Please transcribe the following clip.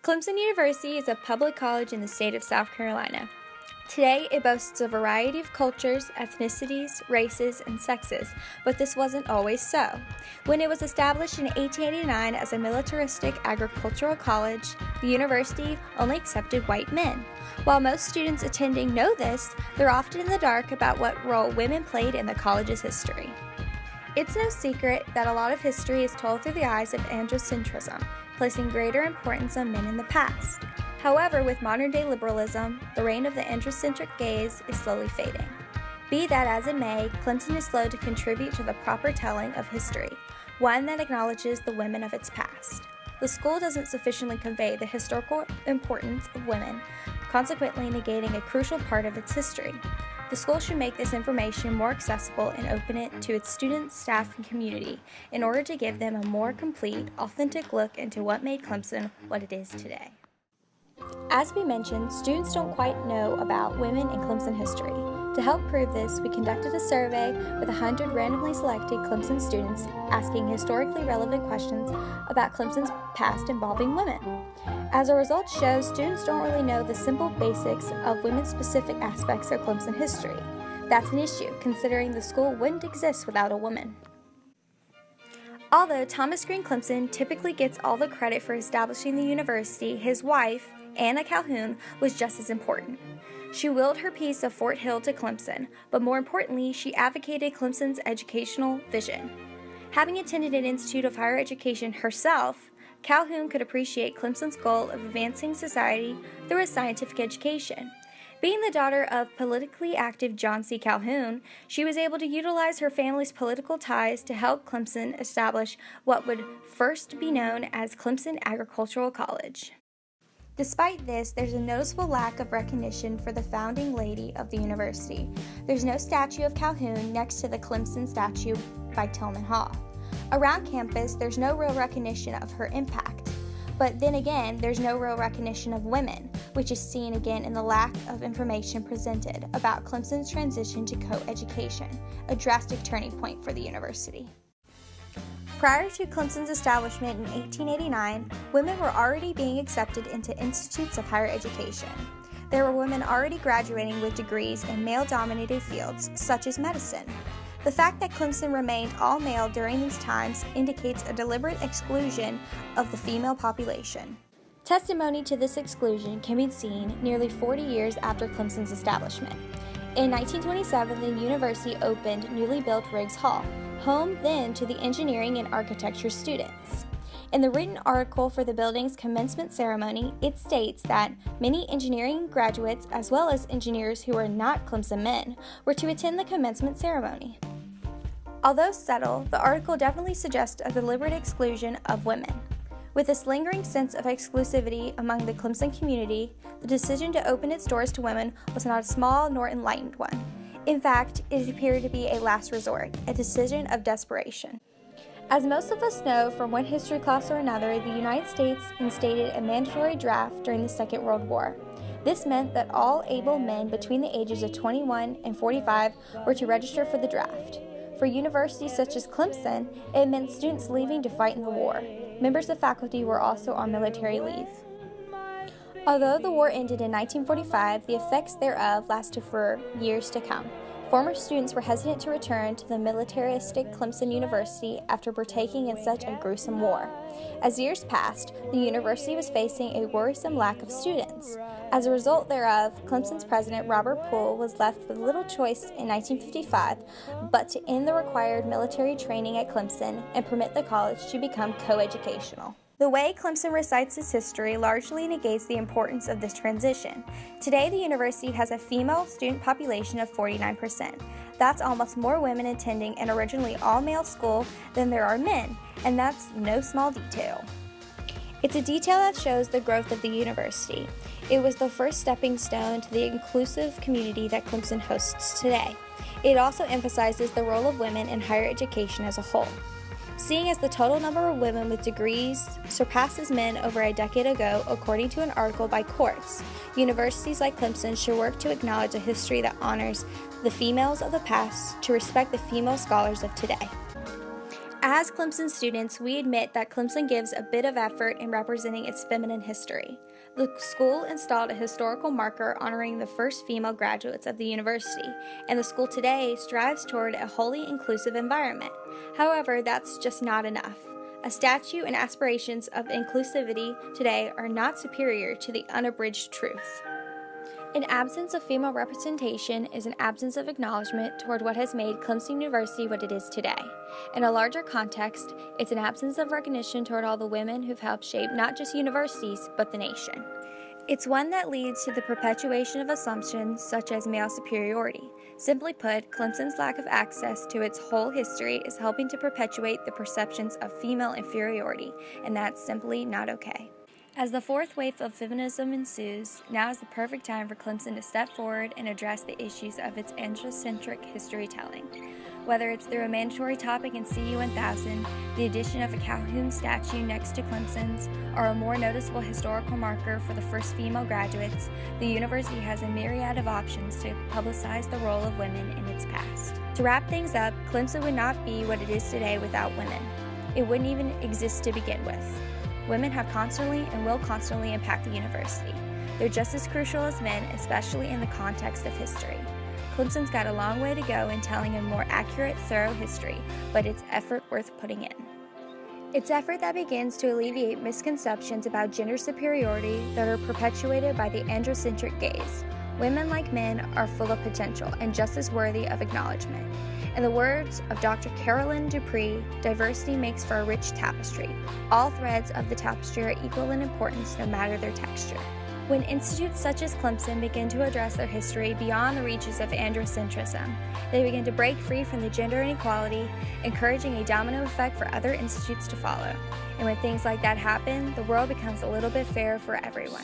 Clemson University is a public college in the state of South Carolina. Today, it boasts a variety of cultures, ethnicities, races, and sexes, but this wasn't always so. When it was established in 1889 as a militaristic agricultural college, the university only accepted white men. While most students attending know this, they're often in the dark about what role women played in the college's history. It's no secret that a lot of history is told through the eyes of androcentrism, placing greater importance on men in the past. However, with modern-day liberalism, the reign of the androcentric gaze is slowly fading. Be that as it may, Clemson is slow to contribute to the proper telling of history, one that acknowledges the women of its past. The school doesn't sufficiently convey the historical importance of women, consequently negating a crucial part of its history. The school should make this information more accessible and open it to its students, staff, and community in order to give them a more complete, authentic look into what made Clemson what it is today. As we mentioned, students don't quite know about women in Clemson history. To help prove this, we conducted a survey with 100 randomly selected Clemson students asking historically relevant questions about Clemson's past involving women. As our results show, students don't really know the simple basics of women-specific aspects of Clemson history. That's an issue, considering the school wouldn't exist without a woman. Although Thomas Green Clemson typically gets all the credit for establishing the university, his wife, Anna Calhoun, was just as important. She willed her piece of Fort Hill to Clemson, but more importantly, she advocated Clemson's educational vision. Having attended an institute of higher education herself, Calhoun could appreciate Clemson's goal of advancing society through a scientific education. Being the daughter of politically active John C. Calhoun, she was able to utilize her family's political ties to help Clemson establish what would first be known as Clemson Agricultural College. Despite this, there's a noticeable lack of recognition for the founding lady of the university. There's no statue of Calhoun next to the Clemson statue by Tillman Hall. Around campus, there's no real recognition of her impact. But then again, there's no real recognition of women, which is seen again in the lack of information presented about Clemson's transition to co-education, a drastic turning point for the university. Prior to Clemson's establishment in 1889, women were already being accepted into institutes of higher education. There were women already graduating with degrees in male-dominated fields, such as medicine. The fact that Clemson remained all-male during these times indicates a deliberate exclusion of the female population. Testimony to this exclusion can be seen nearly 40 years after Clemson's establishment. In 1927, the university opened newly built Riggs Hall, home then to the engineering and architecture students. In the written article for the building's commencement ceremony, it states that many engineering graduates, as well as engineers who were not Clemson men, were to attend the commencement ceremony. Although subtle, the article definitely suggests a deliberate exclusion of women. With this lingering sense of exclusivity among the Clemson community, the decision to open its doors to women was not a small nor enlightened one. In fact, it appeared to be a last resort, a decision of desperation. As most of us know from one history class or another, the United States instated a mandatory draft during the Second World War. This meant that all able men between the ages of 21 and 45 were to register for the draft. For universities such as Clemson, it meant students leaving to fight in the war. Members of faculty were also on military leave. Although the war ended in 1945, the effects thereof lasted for years to come. Former students were hesitant to return to the militaristic Clemson University after partaking in such a gruesome war. As years passed, the university was facing a worrisome lack of students. As a result thereof, Clemson's president, Robert Poole, was left with little choice in 1955 but to end the required military training at Clemson and permit the college to become co-educational. The way Clemson recites its history largely negates the importance of this transition. Today, the university has a female student population of 49%. That's almost more women attending an originally all-male school than there are men, and that's no small detail. It's a detail that shows the growth of the university. It was the first stepping stone to the inclusive community that Clemson hosts today. It also emphasizes the role of women in higher education as a whole. Seeing as the total number of women with degrees surpasses men over a decade ago, according to an article by Quartz, universities like Clemson should work to acknowledge a history that honors the females of the past to respect the female scholars of today. As Clemson students, we admit that Clemson gives a bit of effort in representing its feminine history. The school installed a historical marker honoring the first female graduates of the university, and the school today strives toward a wholly inclusive environment. However, that's just not enough. A statue and aspirations of inclusivity today are not superior to the unabridged truth. An absence of female representation is an absence of acknowledgement toward what has made Clemson University what it is today. In a larger context, it's an absence of recognition toward all the women who've helped shape not just universities, but the nation. It's one that leads to the perpetuation of assumptions such as male superiority. Simply put, Clemson's lack of access to its whole history is helping to perpetuate the perceptions of female inferiority, and that's simply not okay. As the fourth wave of feminism ensues, now is the perfect time for Clemson to step forward and address the issues of its androcentric history telling. Whether it's through a mandatory topic in CU 1000, the addition of a Calhoun statue next to Clemson's, or a more noticeable historical marker for the first female graduates, the university has a myriad of options to publicize the role of women in its past. To wrap things up, Clemson would not be what it is today without women. It wouldn't even exist to begin with. Women have constantly and will constantly impact the university. They're just as crucial as men, especially in the context of history. Clemson's got a long way to go in telling a more accurate, thorough history, but it's effort worth putting in. It's effort that begins to alleviate misconceptions about gender superiority that are perpetuated by the androcentric gaze. Women, like men, are full of potential and just as worthy of acknowledgement. In the words of Dr. Carolyn Dupree, diversity makes for a rich tapestry. All threads of the tapestry are equal in importance no matter their texture. When institutes such as Clemson begin to address their history beyond the reaches of androcentrism, they begin to break free from the gender inequality, encouraging a domino effect for other institutes to follow. And when things like that happen, the world becomes a little bit fairer for everyone.